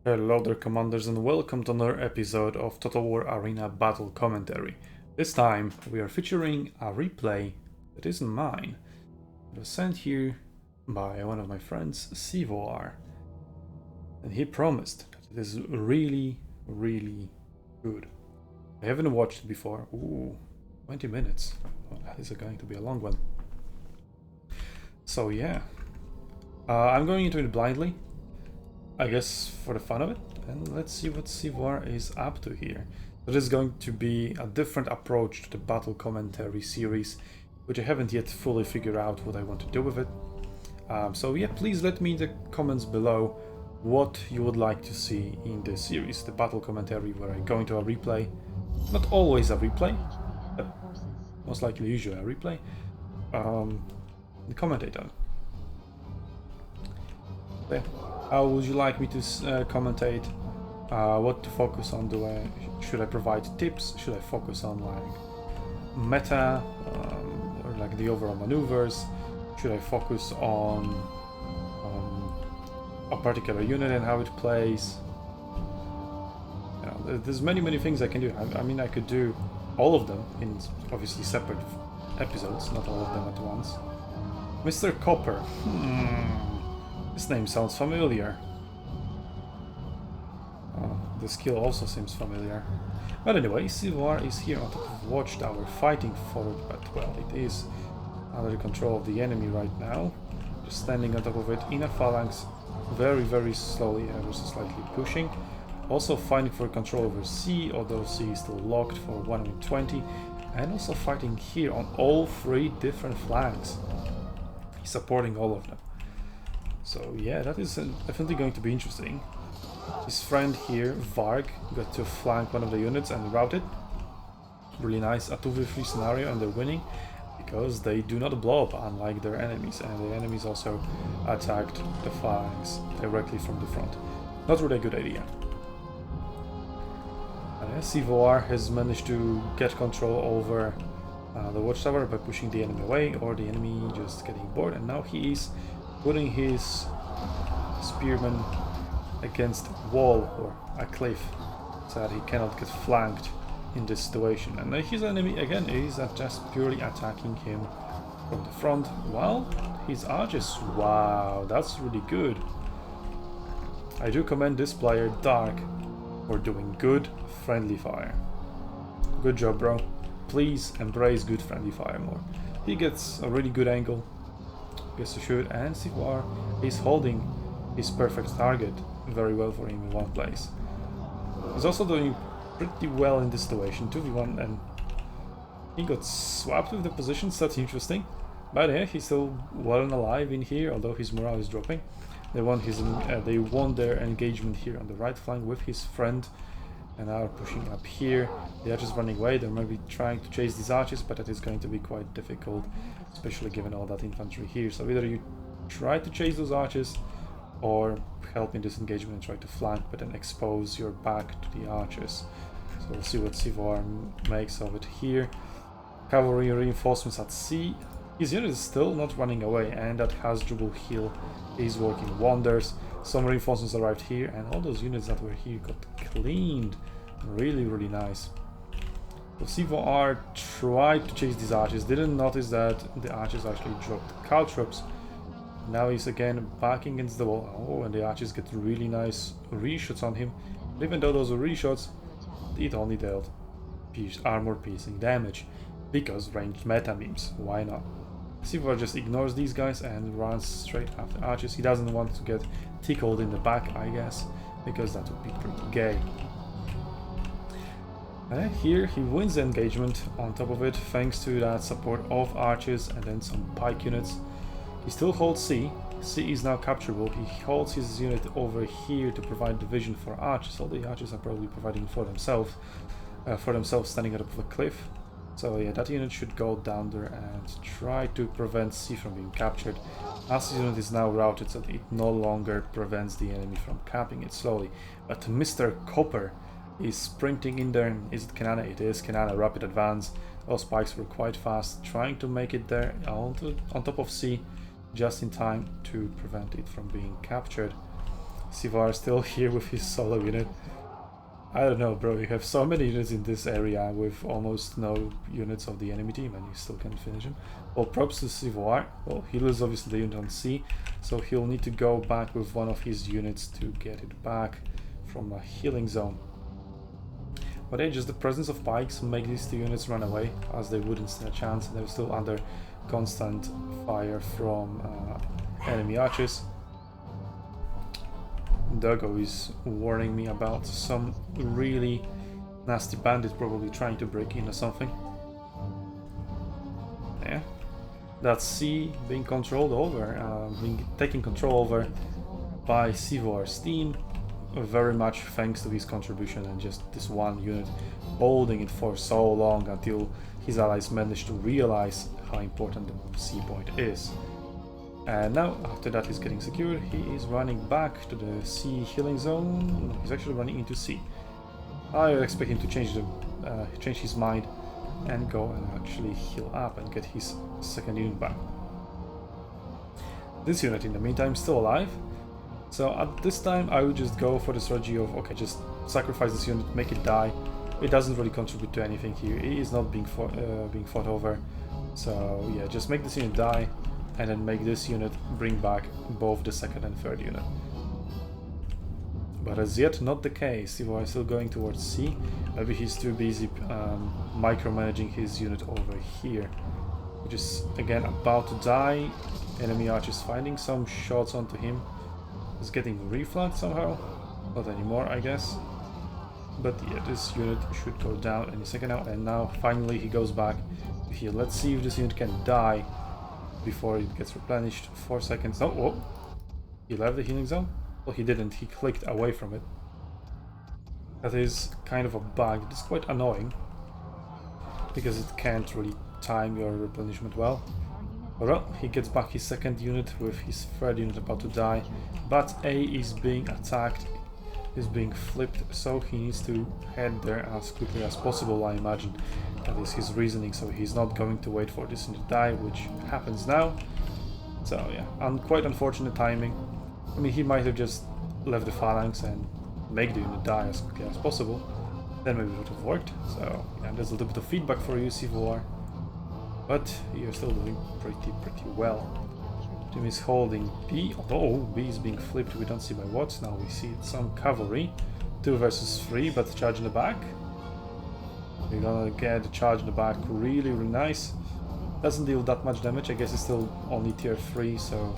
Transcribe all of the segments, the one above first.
Hello there, commanders, and welcome to another episode of Total War Arena Battle Commentary. This time we are featuring a replay that isn't mine. It was sent here by one of my friends, Sivoar, and he promised that it is really good. I haven't watched it before. Ooh, 20 minutes. Well, that is going to be a long one. So yeah, I'm going into it blindly, I guess for the fun of it, and let's see what Sivoar is up to here. So this is going to be a different approach to the battle commentary series, which I haven't yet fully figured out what I want to do with it. So yeah, please let me in the comments below what you would like to see in this series, the battle commentary where I go into a replay. Not always a replay, but most likely usually a replay. The commentator. Okay. How would you like me to commentate? What to focus on? Should I provide tips? Should I focus on like meta or like the overall maneuvers? Should I focus on a particular unit and how it plays? You know, there's many things I can do. I mean, I could do all of them in obviously separate episodes, not all of them at once. Mr. Copper. This name sounds familiar. The skill also seems familiar. But anyway, Sivoar is here on top of Watchtower fighting for it, but well, it is under control of the enemy right now. Just standing on top of it in a phalanx, very slowly, ever so slightly pushing. Also fighting for control over C, although C is still locked for 120. And also fighting here on all three different flanks. He's supporting all of them. So yeah, that is definitely going to be interesting. His friend here, Varg, got to flank one of the units and rout it. Really nice, a 2v3 scenario, and they're winning because they do not blow up unlike their enemies, and the enemies also attacked the phalanx directly from the front. Not really a good idea. Sivoar has managed to get control over the watchtower by pushing the enemy away, or the enemy just getting bored, and now he is putting his spearmen against a wall or a cliff so that he cannot get flanked in this situation. And his enemy again is just purely attacking him from the front, while his archers, wow, that's really good. I do commend this player, Dark, for doing good friendly fire. Good job, bro. Please embrace good friendly fire more. He gets a really good angle, gets to shoot, and Sivoar is holding his perfect target very well for him in one place. He's also doing pretty well in this situation, 2v1, and he got swapped with the positions. That's interesting. But yeah, he's still well and alive in here, although his morale is dropping. They won their engagement here on the right flank with his friend, and now are pushing up here. The archers running away. They're maybe trying to chase these archers, but that is going to be quite difficult, especially given all that infantry here. So either you try to chase those archers, or help in this engagement and try to flank, but then expose your back to the archers. So we'll see what Sivoar makes of it here. Cavalry reinforcements at C. His unit is still not running away, and that Hasdrubal hill is working wonders. Some reinforcements arrived here, and all those units that were here got cleaned. Really nice. So Sivoar tried to chase these archers, didn't notice that the archers actually dropped caltrops. Now he's again backing against the wall. Oh, and the archers get really nice reshots on him. But even though those were reshots, it only dealt armor piercing damage, because ranged meta memes. Why not? Sivoar just ignores these guys and runs straight after archers. He doesn't want to get tickled in the back, I guess, because that would be pretty gay. Here he wins the engagement on top of it, thanks to that support of archers and then some pike units. He still holds C. C is now capturable. He holds his unit over here to provide division for archers. All the archers are probably providing for themselves standing on top of a cliff. So yeah, that unit should go down there and try to prevent C from being captured. As his unit is now routed, so it no longer prevents the enemy from capping it slowly. But Mr. Copper is sprinting in there. Is it Kanana? It is Kanana. Rapid advance. Those spikes were quite fast, trying to make it there on top of C, just in time to prevent it from being captured. Sivar still here with his solo unit. I don't know, bro, you have so many units in this area with almost no units of the enemy team and you still can't finish him. Well, props to Sivar. Well, he loses obviously the unit on C, so he'll need to go back with one of his units to get it back from a healing zone. But yeah, just the presence of pikes make these two units run away, as they wouldn't stand a chance. They're still under constant fire from enemy archers. Doggo is warning me about some really nasty bandit probably trying to break in or something. Yeah, that's C being controlled over, being taken control over by Sivar's team, very much thanks to his contribution and just this one unit holding it for so long until his allies managed to realize how important the C point is. And now, after that is getting secured, he is running back to the C healing zone. No, he's actually running into C. I expect him to change his mind and go and actually heal up and get his second unit back. This unit, in the meantime, is still alive. So at this time, I would just go for the strategy of, okay, just sacrifice this unit, make it die. It doesn't really contribute to anything here. It is not being fought over. So yeah, just make this unit die. And then make this unit bring back both the second and third unit. But as yet not the case. Sivar is still going towards C. Maybe he's too busy micromanaging his unit over here, which is again about to die. Enemy archers finding some shots onto him. He's getting reflagged somehow. Not anymore, I guess. But yeah, this unit should go down any second now. And now finally he goes back to here. Let's see if this unit can die before it gets replenished. 4 seconds. Oh, whoa. He left the healing zone? Well, he didn't. He clicked away from it. That is kind of a bug. It's quite annoying because it can't really time your replenishment well. But well, he gets back his second unit with his third unit about to die. But A is being attacked, is being flipped, so he needs to head there as quickly as possible, I imagine. That is his reasoning, so he's not going to wait for this unit to die, which happens now. So yeah, quite unfortunate timing. I mean, he might have just left the phalanx and make the unit die as quickly as possible. Then maybe it would have worked. So yeah, there's a little bit of feedback for you, C4. But you're still doing pretty well. Team is holding B, although B is being flipped, we don't see by what. Now we see some cavalry. 2 versus 3, but charge in the back. We're gonna get the charge in the back really nice. Doesn't deal that much damage, I guess it's still only tier 3, so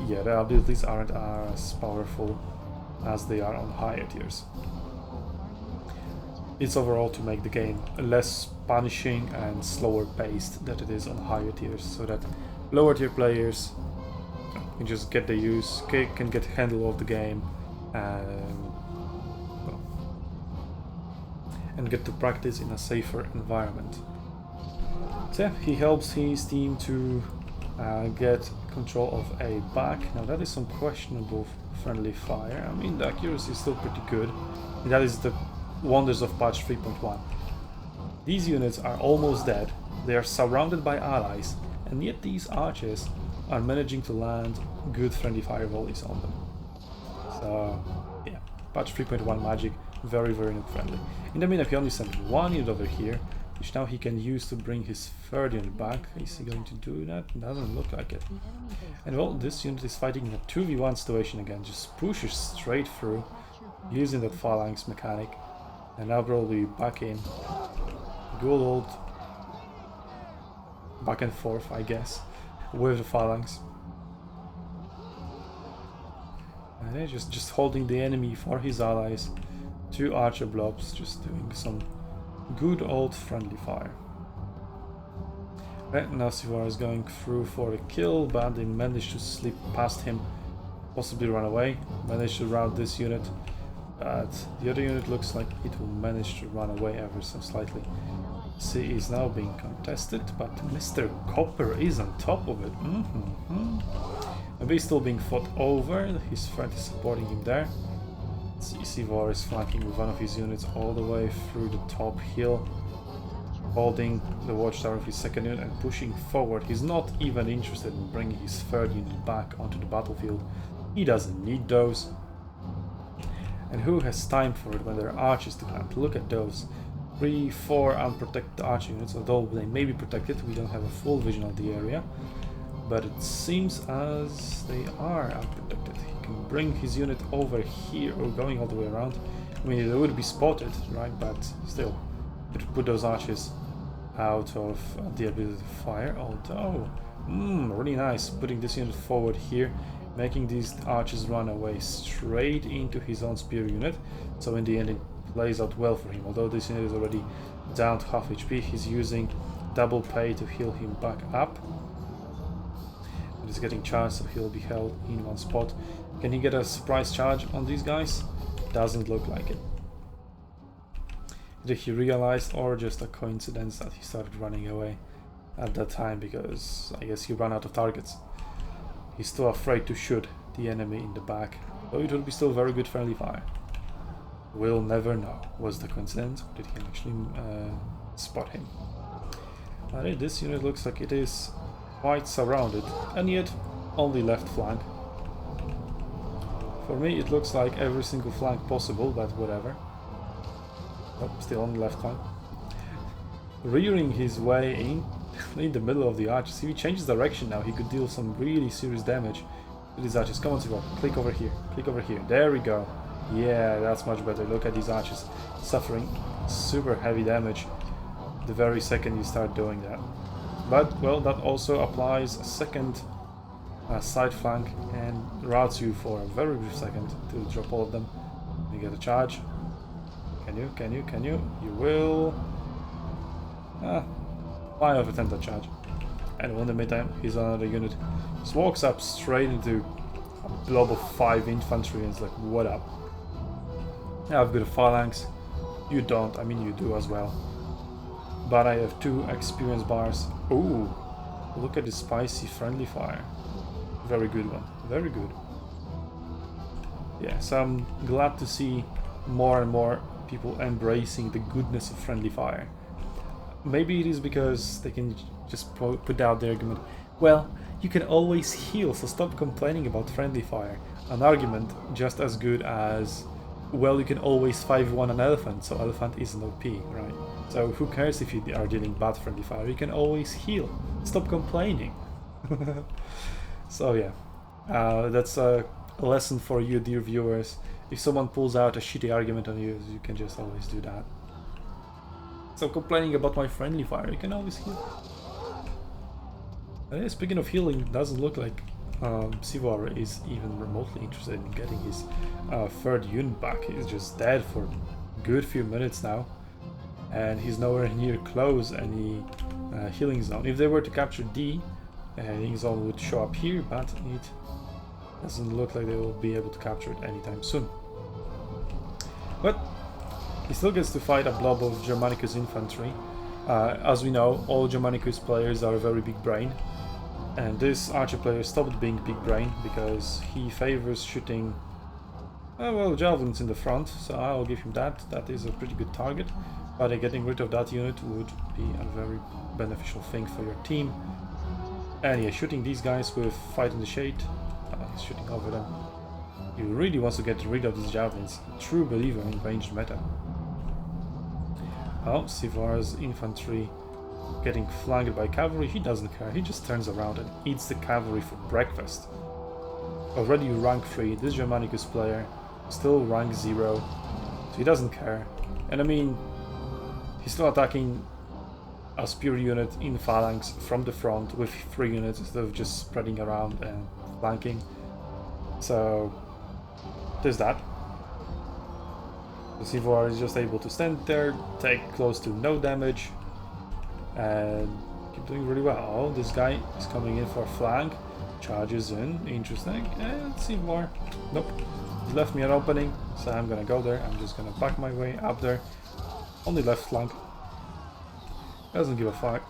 yeah, the abilities aren't as powerful as they are on higher tiers. It's overall to make the game less punishing and slower paced than it is on higher tiers, so that lower tier players can just get the use, can get handle of the game, and get to practice in a safer environment. So yeah, he helps his team to get control of A back. Now that is some questionable friendly fire. I mean, the accuracy is still pretty good, and that is the wonders of patch 3.1. These units are almost dead, they are surrounded by allies, and yet these archers are managing to land good friendly fire volleys on them. So yeah, patch 3.1 magic, very noob friendly. In the meantime, he only sent one unit over here, which now he can use to bring his third unit back. Is he going to do that? Doesn't look like it. And well, this unit is fighting in a 2v1 situation again, just pushes straight through, using that phalanx mechanic, and now probably back in. Good old back and forth, I guess, with the phalanx. And they're just holding the enemy for his allies. 2 archer blobs, just doing some good old friendly fire. Right, now Sivar is going through for a kill, but they managed to slip past him, possibly run away. Managed to rout this unit, but the other unit looks like it will manage to run away ever so slightly. C is now being contested, but Mr. Copper is on top of it. Maybe he's still being fought over, his friend is supporting him there. Sivar is flanking with one of his units all the way through the top hill, holding the watchtower of his second unit and pushing forward. He's not even interested in bringing his third unit back onto the battlefield. He doesn't need those. And who has time for it when there are archers to hand? Look at those. 3, 4 unprotected archer units, although they may be protected, we don't have a full vision of the area. But it seems as they are unprotected. He can bring his unit over here, or going all the way around. I mean, they would be spotted, right? But still, it would put those archers out of the ability to fire. Although, really nice, putting this unit forward here, making these archers run away straight into his own spear unit. So in the end, it plays out well for him. Although this unit is already down to half HP, he's using double pay to heal him back up. He's getting charged, so he'll be held in one spot. Can he get a surprise charge on these guys? Doesn't look like it. Either he realized, or just a coincidence that he started running away at that time, because I guess he ran out of targets. He's still afraid to shoot the enemy in the back, though it will be still very good friendly fire. We'll never know. Was the coincidence, or did he actually spot him? Alright, this unit looks like it is quite surrounded, and yet only left flank. For me it looks like every single flank possible, but whatever. Oh, still on the left flank. Rearing his way in the middle of the archers. If he changes direction now, he could deal some really serious damage to these archers. Come on, Sivo, click over here, click over here. There we go. Yeah, that's much better. Look at these archers suffering super heavy damage the very second you start doing that. But, well, that also applies a second side flank and routes you for a very brief second to drop all of them. You get a charge. Can you? You will. 5 of a 10 charge. And in the meantime, his another unit just walks up straight into a blob of 5 infantry and it's like, what up? I've got a phalanx. You don't. I mean, you do as well. But I have 2 experience bars. Ooh, look at the spicy friendly fire. Very good one. Very good. Yeah, so I'm glad to see more and more people embracing the goodness of friendly fire. Maybe it is because they can just put out the argument, well, you can always heal, so stop complaining about friendly fire. An argument just as good as, well, you can always 5-1 an elephant, so elephant isn't OP, right? So who cares if you are dealing bad friendly fire? You can always heal. Stop complaining. So yeah, that's a lesson for you, dear viewers. If someone pulls out a shitty argument on you, you can just always do that. So complaining about my friendly fire, you can always heal. Speaking of healing, it doesn't look like Sivar is even remotely interested in getting his 3rd unit back. He's just dead for a good few minutes now. And he's nowhere near close any healing zone. If they were to capture D, healing zone would show up here, but it doesn't look like they will be able to capture it anytime soon. But he still gets to fight a blob of Germanicus infantry. As we know, all Germanicus players are very big brain, and this archer player stopped being big brain because he favors shooting well, javelins in the front, so I'll give him that. That is a pretty good target, but getting rid of that unit would be a very beneficial thing for your team. And yeah, shooting these guys with Fight in the Shade, he's shooting over them. He really wants to get rid of these javelins. True believer in ranged meta. Oh, Sivar's infantry getting flanked by cavalry. He doesn't care. He just turns around and eats the cavalry for breakfast. Already rank 3. This Germanicus player still rank 0. So he doesn't care. And I mean, he's still attacking a spear unit in phalanx from the front with 3 units instead of just spreading around and flanking. So there's that. The Sivar is just able to stand there, take close to no damage, and keep doing really well. Oh, this guy is coming in for a flank, charges in, interesting, and Sivar, nope, he left me an opening, so I'm gonna go there. I'm just gonna back my way up there, only left flank, doesn't give a fuck,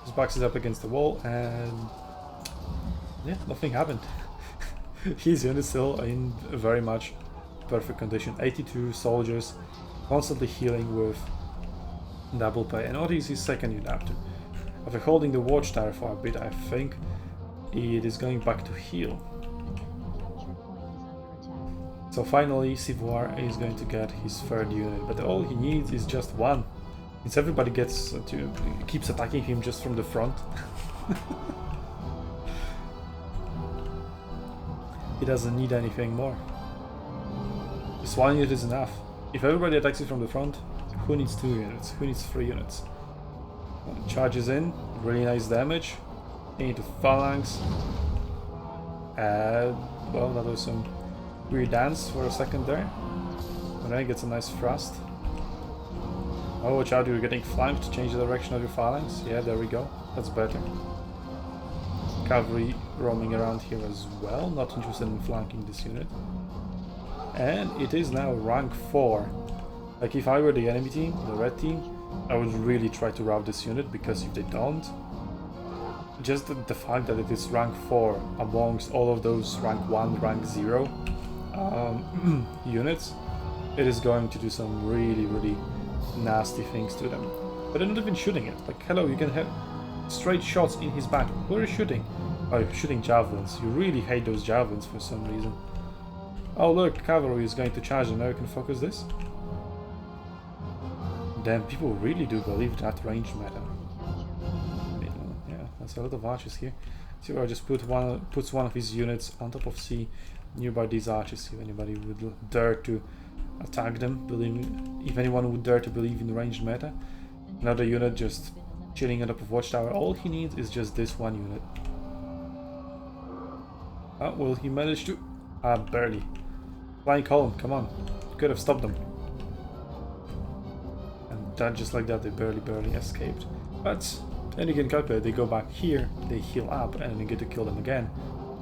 just backs it up against the wall, and yeah, nothing happened. His unit still in very much perfect condition. 82 soldiers, constantly healing with double pay. And what is his 2nd unit after? After holding the watchtower for a bit, I think it is going back to heal. So finally, Civoir is going to get his third unit, but all he needs is just one. Since everybody keeps attacking him just from the front. He doesn't need anything more. Just one unit is enough. If everybody attacks you from the front, who needs 2 units? Who needs 3 units? Charges in, really nice damage. Into phalanx. Well, that was some weird dance for a second there. But then he gets a nice thrust. Oh, watch out, you're getting flanked. Change the direction of your phalanx. Yeah, there we go. That's better. Cavalry roaming around here as well. Not interested in flanking this unit. And it is now rank 4. Like, if I were the enemy team, the red team, I would really try to rout this unit, because if they don't, just the fact that it is rank 4 amongst all of those rank 1, rank 0 units, it is going to do some really nasty things to them. But they're not even shooting it. Like, hello, you can have straight shots in his back. Who are you shooting? Oh, you're shooting javelins. You really hate those javelins for some reason. Oh look, cavalry is going to charge, and now you can focus this. Damn, people really do believe that range meta. Yeah, that's a lot of archers here. See where I just puts one of his units on top of C nearby these archers. See if anybody would dare to attack them. If anyone would dare to believe in the ranged meta. Another unit just chilling on top of watchtower. All he needs is just this one unit. Oh, will he manage to? Barely. Flying column, come on. Could have stopped them. And that, just like that, they barely escaped. But then you can calculate, they go back here, they heal up, and then you get to kill them again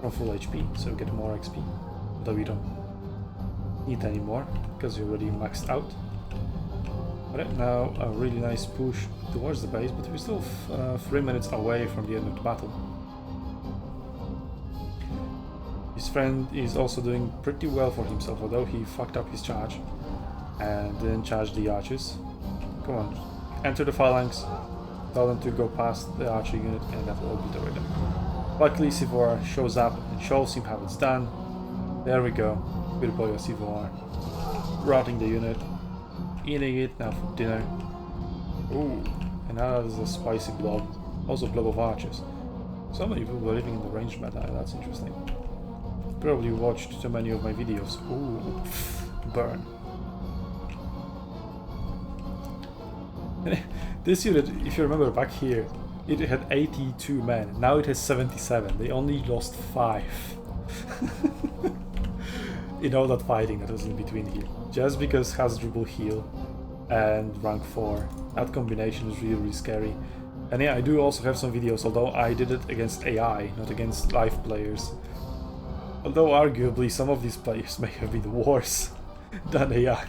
from full HP, so you get more XP. Though you don't need any more, because you're already maxed out. Alright, now a really nice push towards the base, but we're still 3 minutes away from the end of the battle. His friend is also doing pretty well for himself, although he fucked up his charge and didn't charge the archers. Come on, enter the phalanx, tell them to go past the archer unit, and that will be the rhythm. Luckily, Civoir shows up and shows him how it's done. There we go, good boy of Civoir. Routing the unit, eating it now for dinner. Ooh, and now there's a spicy blob, also blob of archers. So many people believing in the ranged meta, that's interesting. Probably watched too many of my videos. Ooh, burn. This unit, if you remember back here, it had 82 men. Now it has 77. They only lost 5. In all that fighting that was in between here. Just because Hasdrubal heal and rank 4. That combination is really scary. And yeah, I do also have some videos, although I did it against AI, not against live players. Although arguably some of these players may have been worse than AI,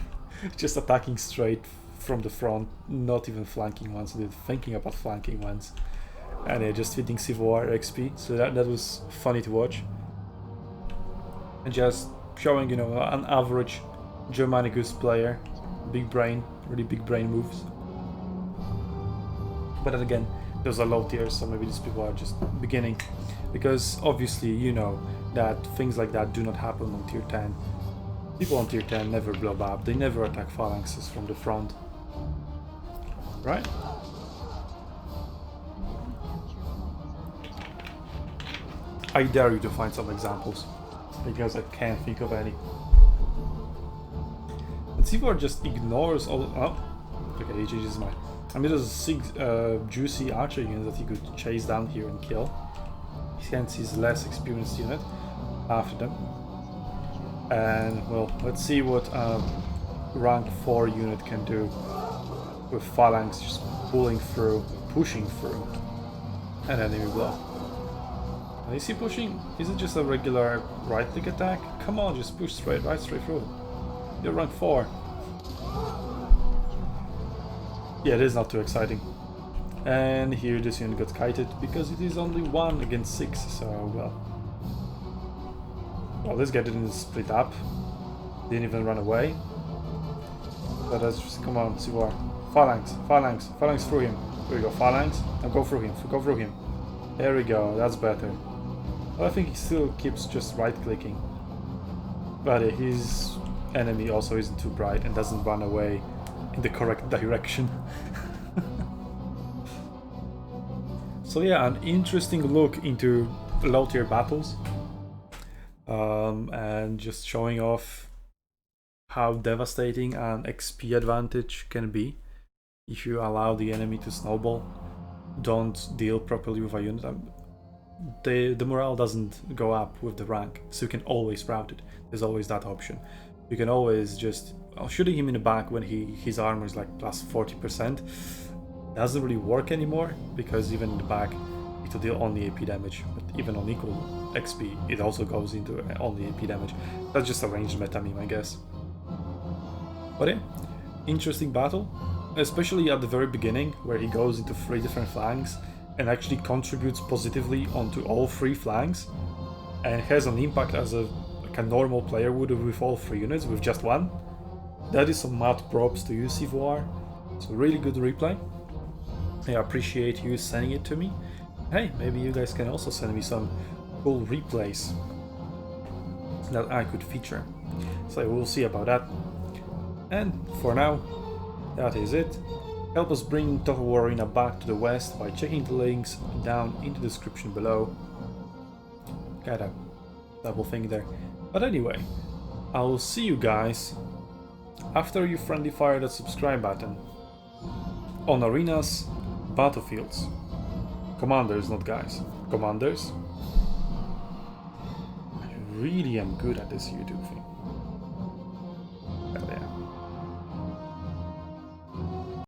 just attacking straight from the front, not even flanking once, they're thinking about flanking once, and they're just hitting Civoir XP, so that was funny to watch. And just showing, you know, an average Germanicus player, big brain, really big brain moves. But then again, those are low tiers, so maybe these people are just beginning, because obviously you know that things like that do not happen on tier 10. People on tier 10 never blow up, they never attack phalanxes from the front. Right? I dare you to find some examples, because I can't think of any. And Civoir just ignores all. Oh, okay, he changes his mind. I mean, there's 6 juicy archer units that he could chase down here and kill. Hence his less experienced unit after them. And well, let's see what rank 4 unit can do with phalanx just pulling through, pushing through an enemy block. And is he pushing? Is it just a regular right click attack? Come on, just push straight through. You're rank 4. Yeah, it is not too exciting. And here this unit got kited because it is only 1 against 6, so well. Well, this guy didn't split up. Didn't even run away. So let's just, come on, Civoir. Phalanx through him. Here we go, phalanx. Now go through him. There we go, that's better. Well, I think he still keeps just right clicking. But his enemy also isn't too bright and doesn't run away in the correct direction. So yeah, an interesting look into low tier battles, and just showing off how devastating an XP advantage can be if you allow the enemy to snowball, don't deal properly with a unit. The morale doesn't go up with the rank, so you can always route it. There's always that option. You can always just shooting him in the back when his armor is like plus 40% doesn't really work anymore, because even in the back it will deal only AP damage, but even on equal XP it also goes into only AP damage. That's just a ranged meta meme, I guess. But yeah, interesting battle, especially at the very beginning where he goes into 3 different flanks and actually contributes positively onto all 3 flanks and has an impact as like a normal player would with all 3 units with just 1. That is some mad props to you, Civoire. It's a really good replay. I appreciate you sending it to me. Hey, maybe you guys can also send me some cool replays that I could feature. So we'll see about that. And for now, that is it. Help us bring Total War Arena back to the west by checking the links down in the description below. Got a double thing there. But anyway, I will see you guys after you friendly fire that subscribe button on arenas, battlefields. Commanders, not guys. Commanders. I really am good at this YouTube thing.